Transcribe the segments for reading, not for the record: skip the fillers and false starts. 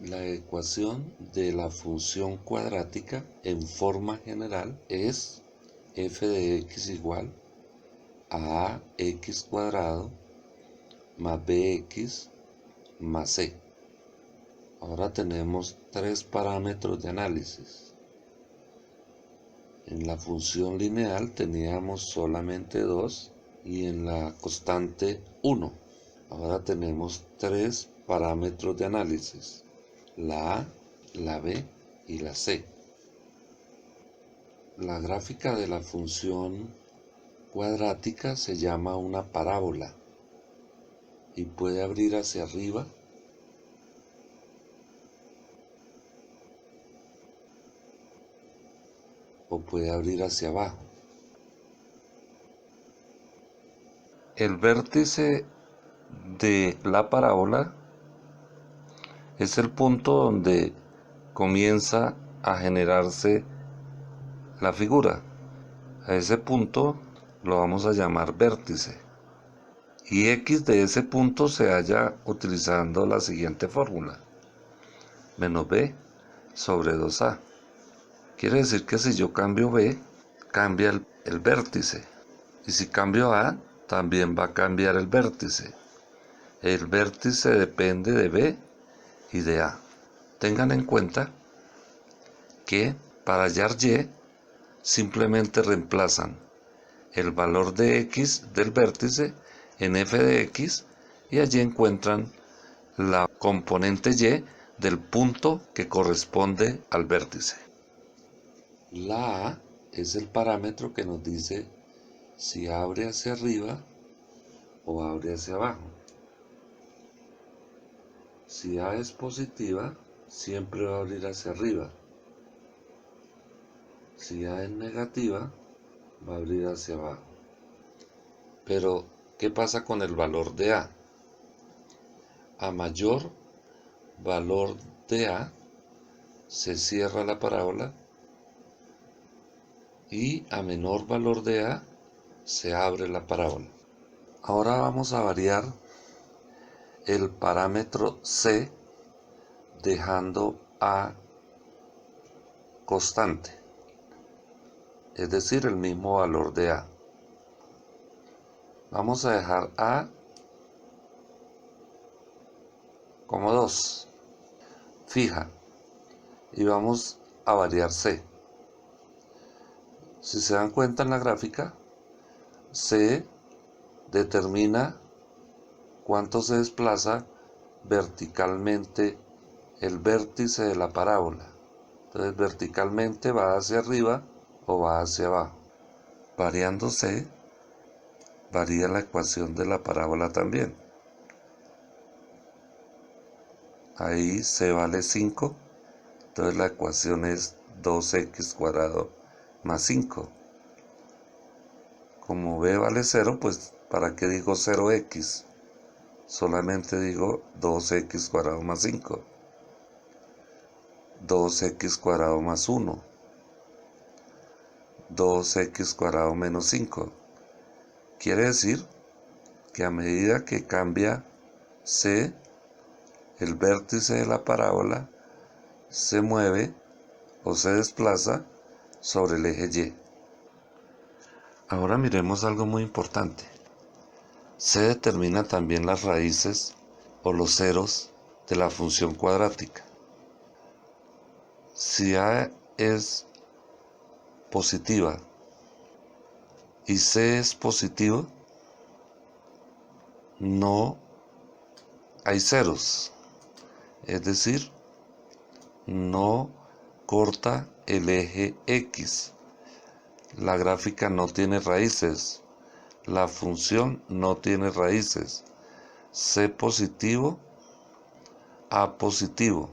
La ecuación de la función cuadrática en forma general es f de x igual a ax cuadrado más bx más c. Ahora tenemos tres parámetros de análisis. En la función lineal teníamos solamente 2 y en la constante 1. Ahora tenemos tres parámetros de análisis: la a, la b y la c. La gráfica de la función cuadrática se llama una parábola y puede abrir hacia arriba o puede abrir hacia abajo. El vértice de la parábola es el punto donde comienza a generarse la figura. A ese punto lo vamos a llamar vértice. Y x de ese punto se halla utilizando la siguiente fórmula: menos b sobre 2a. Quiere decir que si yo cambio b, cambia el vértice. Y si cambio a, también va a cambiar el vértice. El vértice depende de b y de a. Tengan en cuenta que para hallar y, simplemente reemplazan el valor de x del vértice en f de x y allí encuentran la componente y del punto que corresponde al vértice. La a es el parámetro que nos dice si abre hacia arriba o abre hacia abajo. Si a es positiva, siempre va a abrir hacia arriba. Si a es negativa, va a abrir hacia abajo. Pero, ¿qué pasa con el valor de a? A mayor valor de a, se cierra la parábola, y a menor valor de a, se abre la parábola. Ahora vamos a variar el parámetro c dejando a constante, es decir, el mismo valor de a. Vamos a dejar a como 2 fija y vamos a variar c. Si se dan cuenta en la gráfica, c determina cuánto se desplaza verticalmente el vértice de la parábola. Entonces verticalmente va hacia arriba o va hacia abajo. Variando c, varía la ecuación de la parábola también. Ahí c vale 5, entonces la ecuación es 2x cuadrado más 5. Como b vale 0, pues ¿para qué digo 0x? Solamente digo 2x cuadrado más 5. 2x cuadrado más 1. 2x cuadrado menos 5. Quiere decir que a medida que cambia c, el vértice de la parábola se mueve o se desplaza sobre el eje y. Ahora miremos algo muy importante. Se determinan también las raíces o los ceros de la función cuadrática. Si a es positiva y c es positivo, no hay ceros, es decir, no corta el eje X. La gráfica no tiene raíces. La función no tiene raíces. C positivo, A positivo.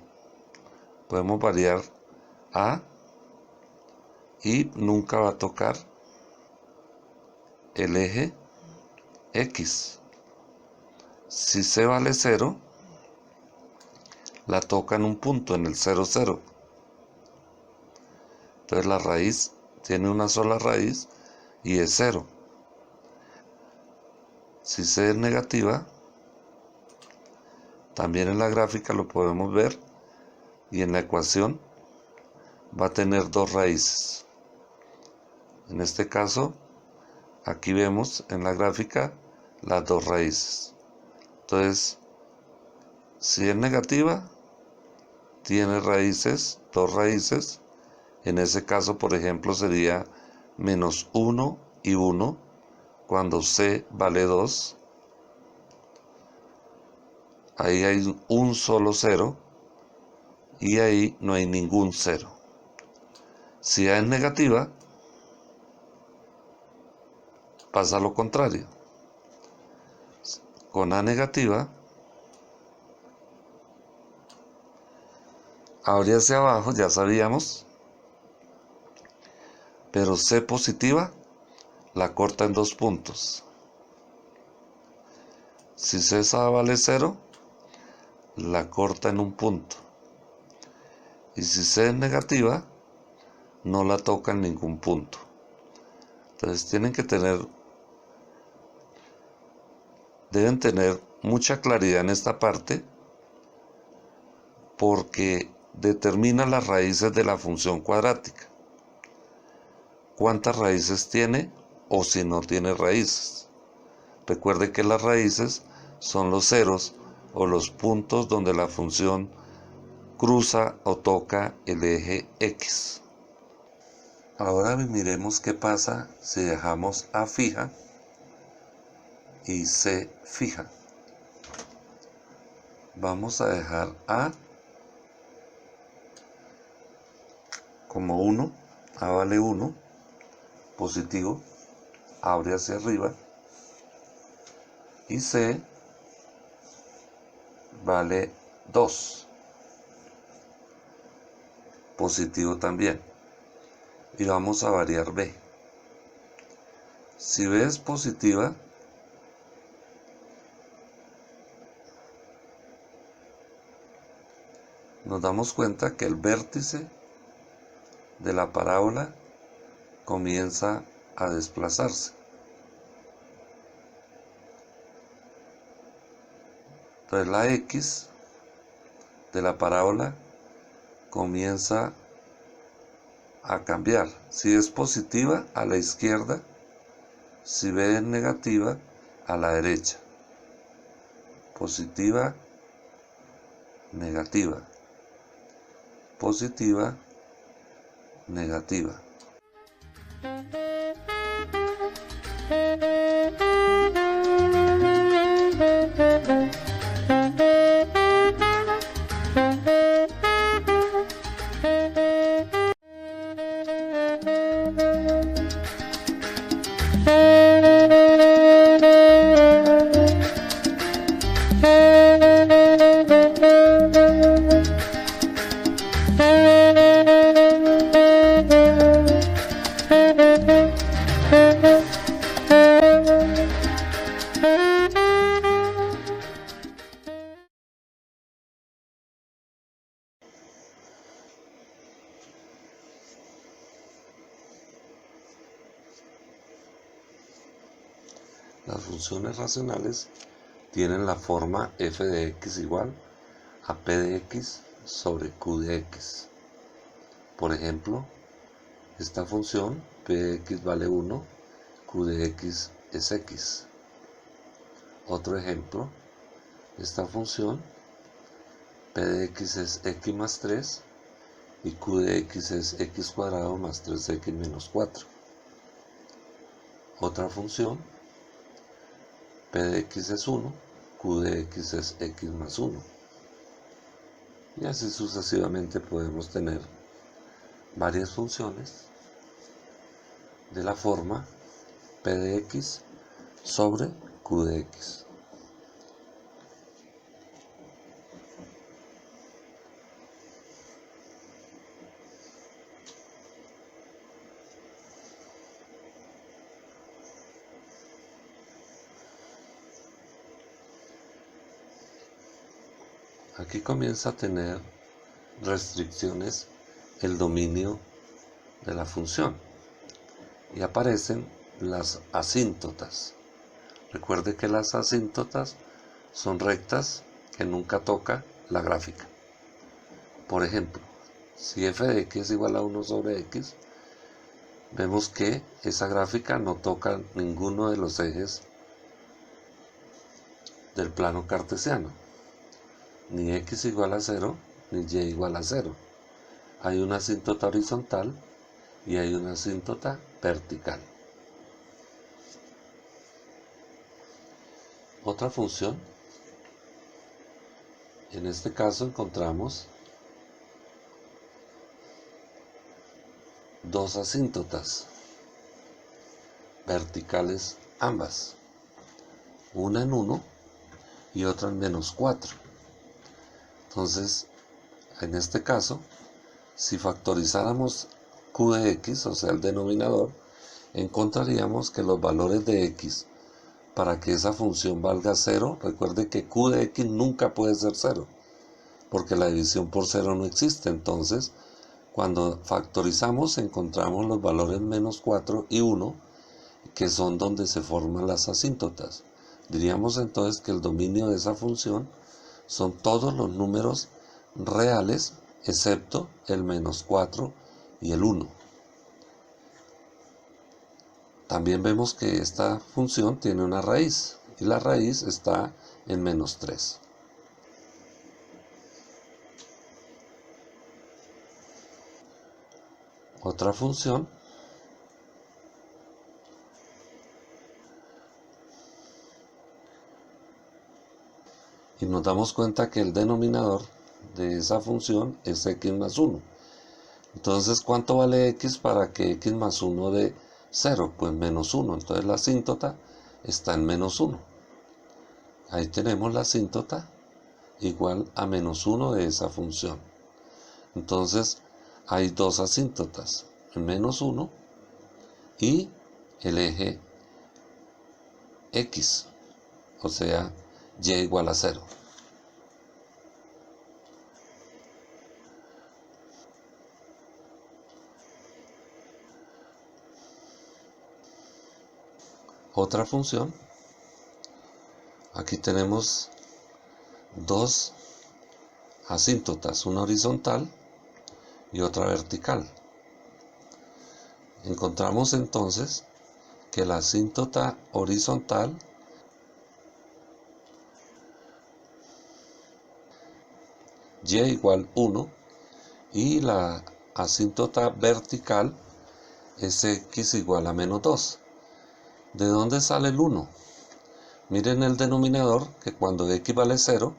Podemos variar A y nunca va a tocar el eje X. Si C vale 0, la toca en un punto, en el 0, 0. Entonces la raíz tiene una sola raíz y es 0. Si C es negativa, también en la gráfica lo podemos ver y en la ecuación va a tener dos raíces. En este caso, aquí vemos en la gráfica las dos raíces. Entonces, si es negativa, tiene raíces, dos raíces. En ese caso, por ejemplo, sería menos 1 y 1 cuando C vale 2. Ahí hay un solo 0 y ahí no hay ningún 0. Si A es negativa, pasa lo contrario. Con A negativa, abre hacia abajo, ya sabíamos, pero C positiva la corta en dos puntos. Si C vale 0, la corta en un punto. Y si C es negativa, no la toca en ningún punto. Entonces deben tener mucha claridad en esta parte, porque determina las raíces de la función cuadrática. ¿Cuántas raíces tiene o si no tiene raíces? Recuerde que las raíces son los ceros o los puntos donde la función cruza o toca el eje X. Ahora miremos qué pasa si dejamos A fija y C fija. Vamos a dejar A como 1, A vale 1, positivo, abre hacia arriba, y C vale 2, positivo también, y vamos a variar B. Si B es positiva, nos damos cuenta que el vértice de la parábola comienza a desplazarse. Entonces la X de la parábola comienza a cambiar. Si es positiva, a la izquierda. Si B es negativa, a la derecha. Positiva, negativa. Positiva, negativa. Las funciones racionales tienen la forma f de x igual a p de x sobre q de x. Por ejemplo, esta función p de x vale 1, q de x es x. Otro ejemplo, esta función p de x es x más 3 y q de x es x cuadrado más 3x menos 4. Otra función, p de x es 1, q de x es x más 1. Y así sucesivamente podemos tener varias funciones de la forma p de x sobre q de x. Aquí comienza a tener restricciones el dominio de la función y aparecen las asíntotas. Recuerde que las asíntotas son rectas que nunca toca la gráfica. Por ejemplo, si f de x es igual a 1 sobre x, vemos que esa gráfica no toca ninguno de los ejes del plano cartesiano. Ni x igual a 0, ni y igual a 0. Hay una asíntota horizontal y hay una asíntota vertical. Otra función, en este caso encontramos dos asíntotas verticales ambas, una en 1 y otra en menos 4. Entonces, en este caso, si factorizáramos q de x, o sea el denominador, encontraríamos que los valores de x, para que esa función valga 0, recuerde que q de x nunca puede ser 0, porque la división por 0 no existe. Entonces, cuando factorizamos, encontramos los valores menos 4 y 1, que son donde se forman las asíntotas. Diríamos entonces que el dominio de esa función son todos los números reales, excepto el menos 4 y el 1. También vemos que esta función tiene una raíz, y la raíz está en menos 3. Otra función y nos damos cuenta que el denominador de esa función es x más 1. Entonces, ¿cuánto vale x para que x más 1 dé 0? Pues menos 1. Entonces la asíntota está en menos 1. Ahí tenemos la asíntota igual a menos 1 de esa función. Entonces hay dos asíntotas, el menos 1 y el eje x, o sea, y igual a 0. Otra función, aquí tenemos dos asíntotas, una horizontal y otra vertical. Encontramos entonces que la asíntota horizontal y igual 1 y la asíntota vertical es x igual a menos 2. ¿De dónde sale el 1? Miren el denominador, que cuando x vale 0,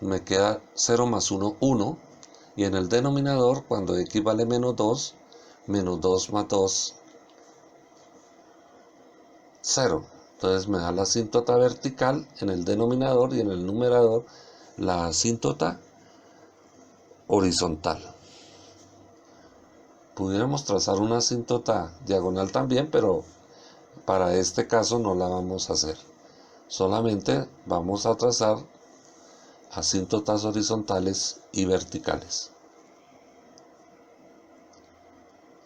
me queda 0 más 1, 1. Y en el denominador, cuando x vale menos 2 más 2, 0. Entonces me da la asíntota vertical en el denominador y en el numerador la asíntota horizontal. Pudiéramos trazar una asíntota diagonal también, pero para este caso no la vamos a hacer. Solamente vamos a trazar asíntotas horizontales y verticales.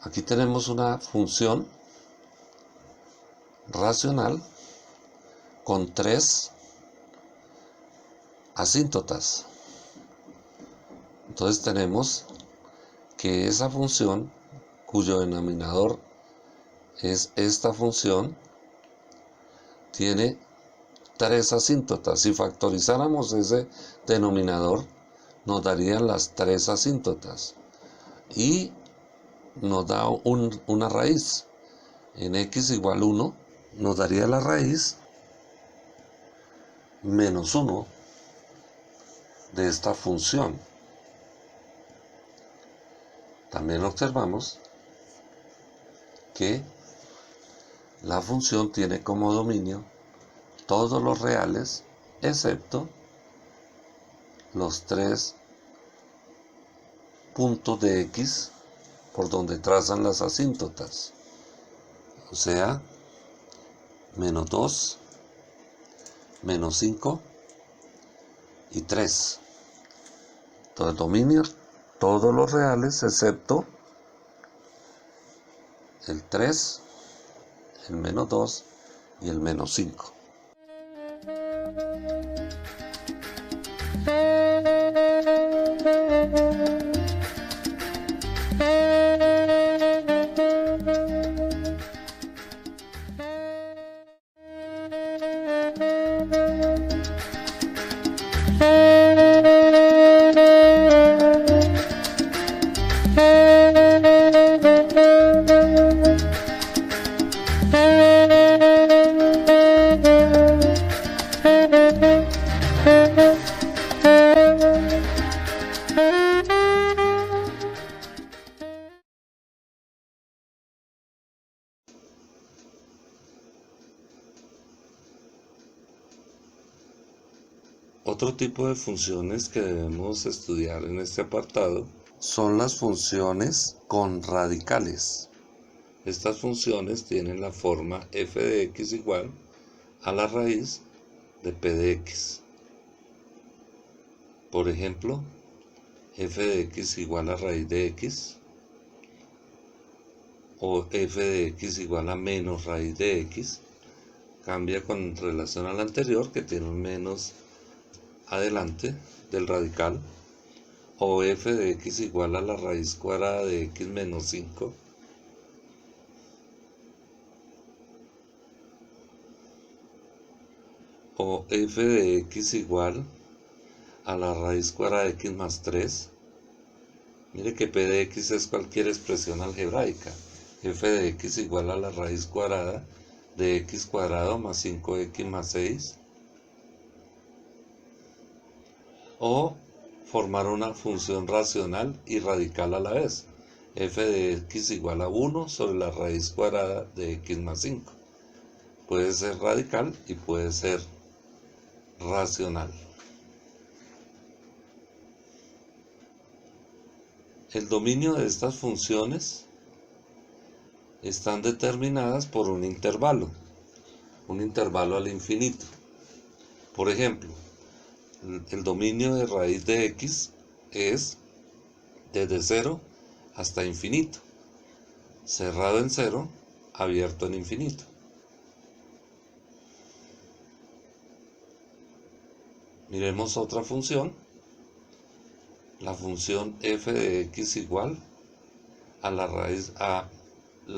Aquí tenemos una función racional con tres asíntotas. Entonces tenemos que esa función, cuyo denominador es esta función, tiene tres asíntotas. Si factorizáramos ese denominador, nos darían las tres asíntotas y nos da una raíz. En x igual 1 nos daría la raíz menos 1 de esta función. También observamos que la función tiene como dominio todos los reales excepto los 3 puntos de x por donde trazan las asíntotas, o sea, menos 2, menos 5 y 3. Entonces dominio todos los reales excepto el 3, el menos 2 y el menos 5. Otro tipo de funciones que debemos estudiar en este apartado son las funciones con radicales. Estas funciones tienen la forma f de x igual a la raíz de p de x. Por ejemplo, f de x igual a raíz de x, o f de x igual a menos raíz de x, cambia con relación al anterior que tiene un menos adelante del radical, o f de x igual a la raíz cuadrada de x menos 5, o f de x igual a la raíz cuadrada de x más 3. Mire que p de x es cualquier expresión algebraica. F de x igual a la raíz cuadrada de x cuadrado más 5x más 6. O formar una función racional y radical a la vez. F de x igual a 1 sobre la raíz cuadrada de x más 5. Puede ser radical y puede ser racional. El dominio de estas funciones están determinadas por un intervalo al infinito. Por ejemplo, el dominio de raíz de x es desde 0 hasta infinito, cerrado en 0, abierto en infinito. Miremos otra función, la función f de x igual a la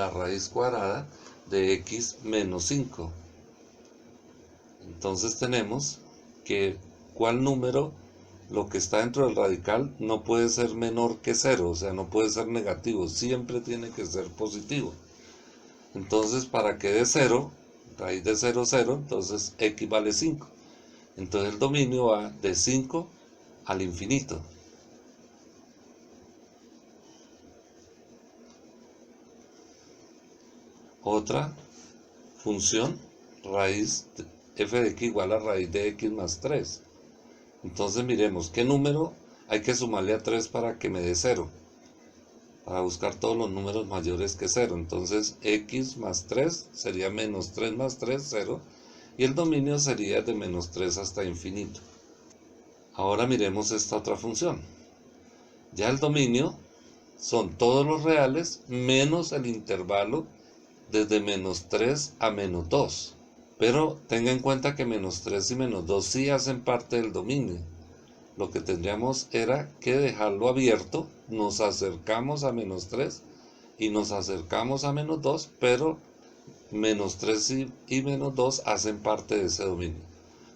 raíz cuadrada de x menos 5. Entonces tenemos que cuál número, lo que está dentro del radical, no puede ser menor que 0, o sea, no puede ser negativo, siempre tiene que ser positivo. Entonces, para que dé 0, raíz de 0, 0, entonces x vale 5. Entonces el dominio va de 5 al infinito. Otra función, raíz de f de x igual a raíz de x más 3. Entonces miremos qué número hay que sumarle a 3 para que me dé 0. Para buscar todos los números mayores que 0. Entonces x más 3 sería menos 3 más 3, 0. Y el dominio sería de menos 3 hasta infinito. Ahora miremos esta otra función. Ya el dominio son todos los reales menos el intervalo desde menos 3 a menos 2. Pero tenga en cuenta que menos 3 y menos 2 sí hacen parte del dominio. Lo que tendríamos era que dejarlo abierto, nos acercamos a menos 3 y nos acercamos a menos 2, pero menos 3 y menos 2 hacen parte de ese dominio.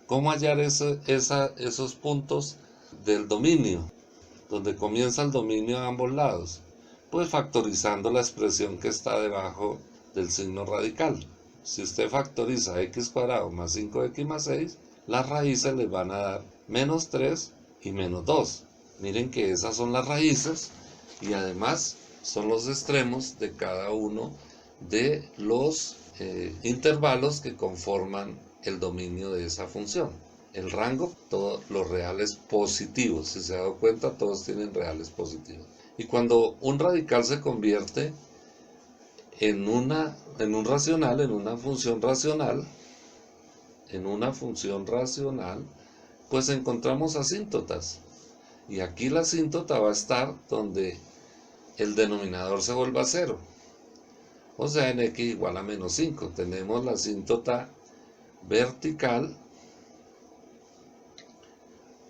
¿Cómo hallar esos puntos del dominio, donde comienza el dominio a ambos lados? Pues factorizando la expresión que está debajo del signo radical. Si usted factoriza x cuadrado más 5x más 6, las raíces les van a dar menos 3 y menos 2. Miren que esas son las raíces y además son los extremos de cada uno de los intervalos que conforman el dominio de esa función. El rango, todos los reales positivos. Si se ha dado cuenta, todos tienen reales positivos. Y cuando un radical se convierte en un racional, en una función racional, pues encontramos asíntotas. Y aquí la asíntota va a estar donde el denominador se vuelva a 0. O sea, en x igual a menos 5. Tenemos la asíntota vertical.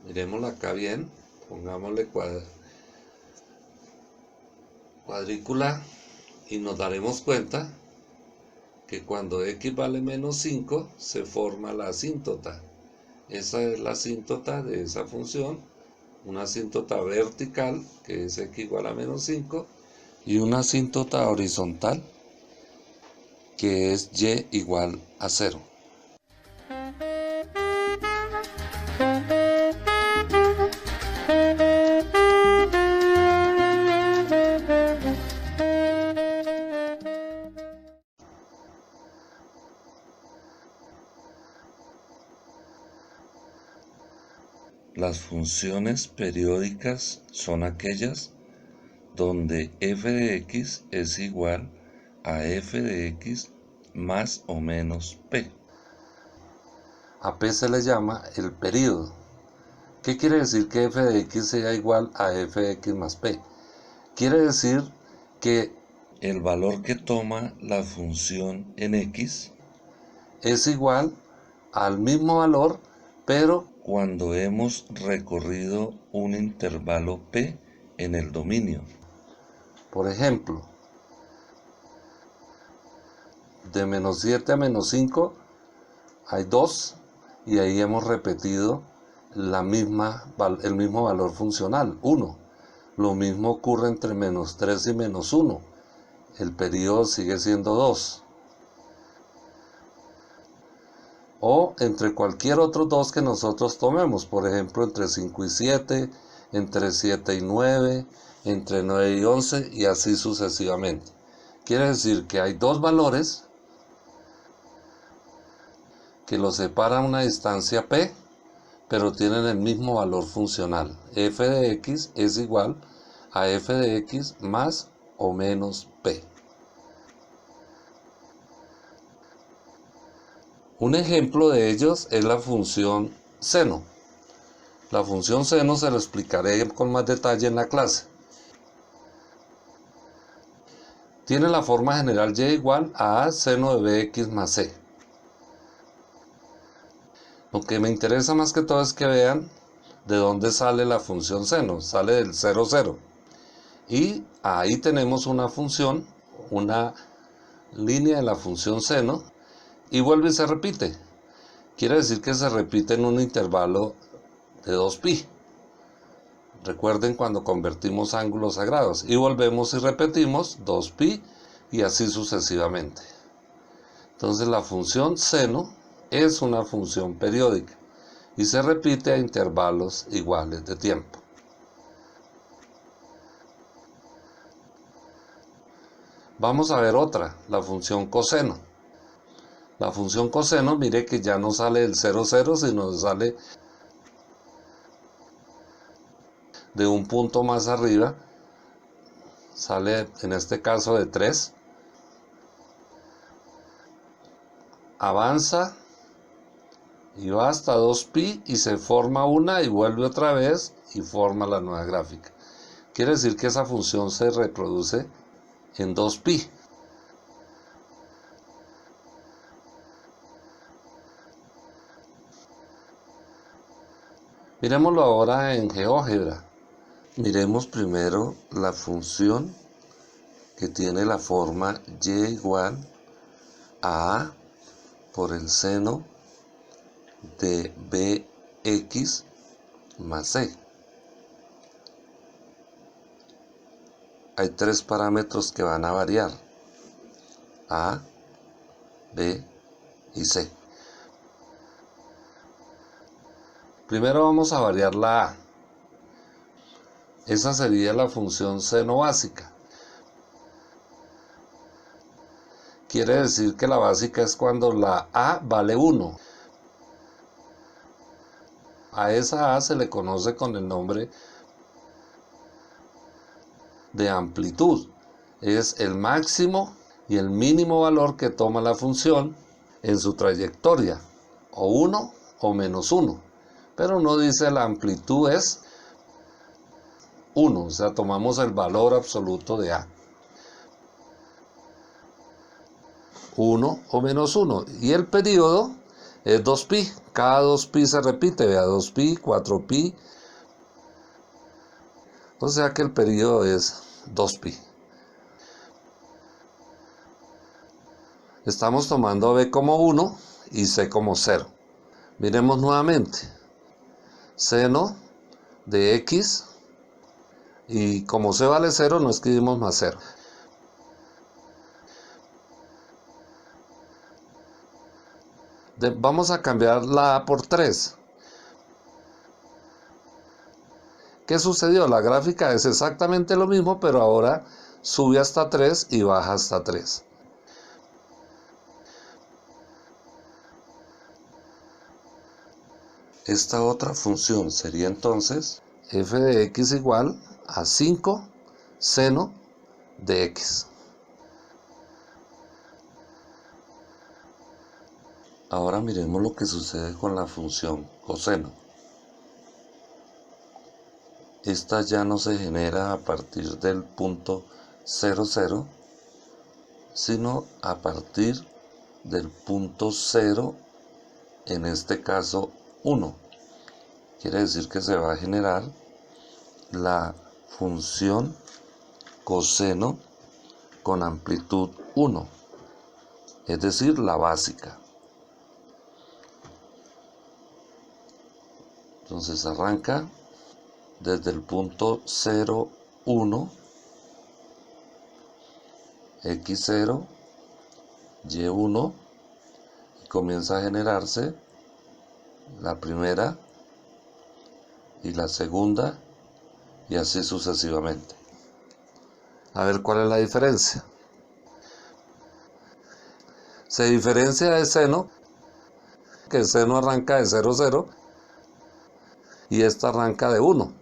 Miremosla acá bien. Pongámosle cuadrícula y nos daremos cuenta que cuando x vale menos 5 se forma la asíntota. Esa es la asíntota de esa función, una asíntota vertical que es x igual a menos 5 y una asíntota horizontal que es y igual a 0. Las funciones periódicas son aquellas donde f de x es igual a f de x más o menos p. A p se le llama el período. ¿Qué quiere decir que f de x sea igual a f de x más p? Quiere decir que el valor que toma la función en x es igual al mismo valor, pero cuando hemos recorrido un intervalo p en el dominio. Por ejemplo, de menos 7 a menos 5 hay 2 y ahí hemos repetido el mismo valor funcional, 1. Lo mismo ocurre entre menos 3 y menos 1. El periodo sigue siendo 2. O entre cualquier otro 2 que nosotros tomemos, por ejemplo entre 5 y 7, entre 7 y 9, entre 9 y 11 y así sucesivamente. Quiere decir que hay dos valores que los separan una distancia p, pero tienen el mismo valor funcional. F de x es igual a f de x más o menos p. Un ejemplo de ellos es la función seno. La función seno se lo explicaré con más detalle en la clase. Tiene la forma general y igual a a seno de bx más c. Lo que me interesa más que todo es que vean de dónde sale la función seno. Sale del 0, 0. Y ahí tenemos una función, una línea de la función seno, y vuelve y se repite. Quiere decir que se repite en un intervalo de 2pi. Recuerden cuando convertimos ángulos a grados. Y volvemos y repetimos 2pi y así sucesivamente. Entonces la función seno es una función periódica y se repite a intervalos iguales de tiempo. Vamos a ver otra, la función coseno. La función coseno, mire que ya no sale del 0, 0, sino sale de un punto más arriba. Sale en este caso de 3. Avanza y va hasta 2pi y se forma una y vuelve otra vez y forma la nueva gráfica. Quiere decir que esa función se reproduce en 2pi. Miremoslo ahora en GeoGebra. Miremos primero la función que tiene la forma y igual a por el seno de bx más c. Hay tres parámetros que van a variar: a, b y c. Primero vamos a variar la a. Esa sería la función seno básica. quiere decir que la básica es cuando la A vale 1. A esa A se le conoce con el nombre de amplitud. Es el máximo y el mínimo valor que toma la función en su trayectoria, o 1 o menos 1. Pero no dice la amplitud es 1, o sea, tomamos el valor absoluto de A. 1 o menos 1. Y el periodo es 2pi. Cada 2pi se repite, vea, 2pi, 4pi. O sea que el periodo es 2pi. Estamos tomando B como 1 y C como 0. Miremos nuevamente. Seno de X, y como C vale 0, no escribimos más 0. Vamos a cambiar la A por 3. ¿Qué sucedió? La gráfica es exactamente lo mismo, pero ahora sube hasta 3 y baja hasta 3. Esta otra función sería entonces f de x igual a 5 seno de x. Ahora miremos lo que sucede con la función coseno. Esta ya no se genera a partir del punto 0, 0, sino a partir del punto 0, en este caso 1. Quiere decir que se va a generar la función coseno con amplitud 1, es decir, la básica. Entonces arranca desde el punto 0, 1, x0, y1, y comienza a generarse la primera y la segunda, y así sucesivamente. A ver cuál es la diferencia. Se diferencia de seno, que el seno arranca de 0, 0, y esta arranca de 1.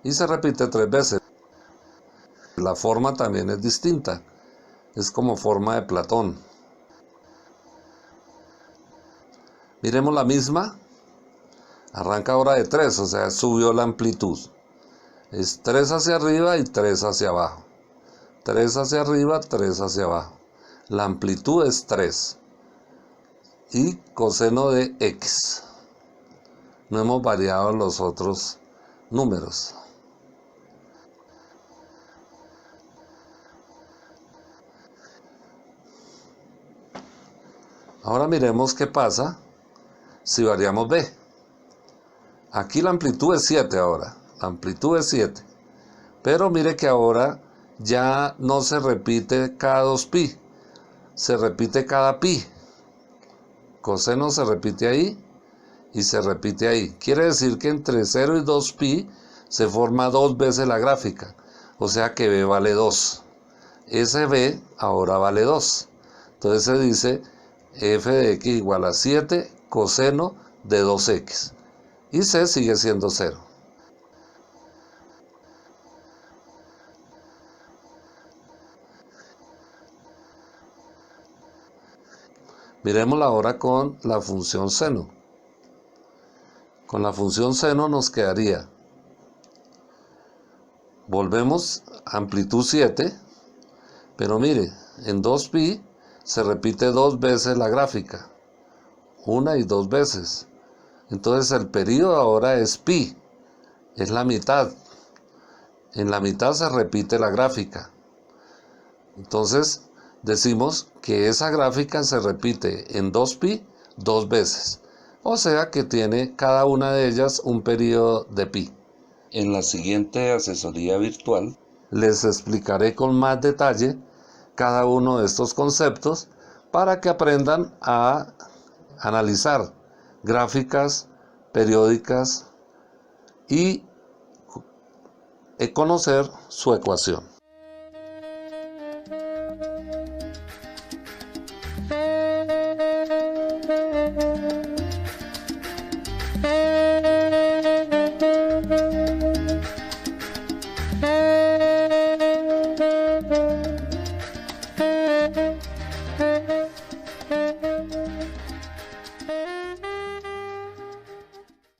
Y se repite 3 veces. La forma también es distinta. Es como forma de Platón. Miremos la misma. Arranca ahora de 3, o sea, subió la amplitud. Es 3 hacia arriba y 3 hacia abajo. 3 hacia arriba, 3 hacia abajo. La amplitud es 3. Y coseno de x. No hemos variado los otros números. Ahora miremos qué pasa si variamos b. Aquí la amplitud es 7 ahora. La amplitud es 7. Pero mire que ahora ya no se repite cada 2pi. Se repite cada pi. Coseno se repite ahí y se repite ahí. Quiere decir que entre 0 y 2pi se forma 2 veces la gráfica. O sea que b vale 2. Ese b ahora vale 2. Entonces se dice f de x igual a 7 coseno de 2x. Y c sigue siendo 0. Miremosla ahora con la función seno. Con la función seno nos quedaría, volvemos a amplitud 7, pero mire, en 2pi se repite 2 veces la gráfica, una y 2 veces. Entonces el periodo ahora es pi, es la mitad. En la mitad se repite la gráfica. Entonces decimos que esa gráfica se repite en 2pi 2 veces. O sea que tiene cada una de ellas un periodo de pi. En la siguiente asesoría virtual les explicaré con más detalle cada uno de estos conceptos para que aprendan a analizar gráficas periódicas y conocer su ecuación. Thank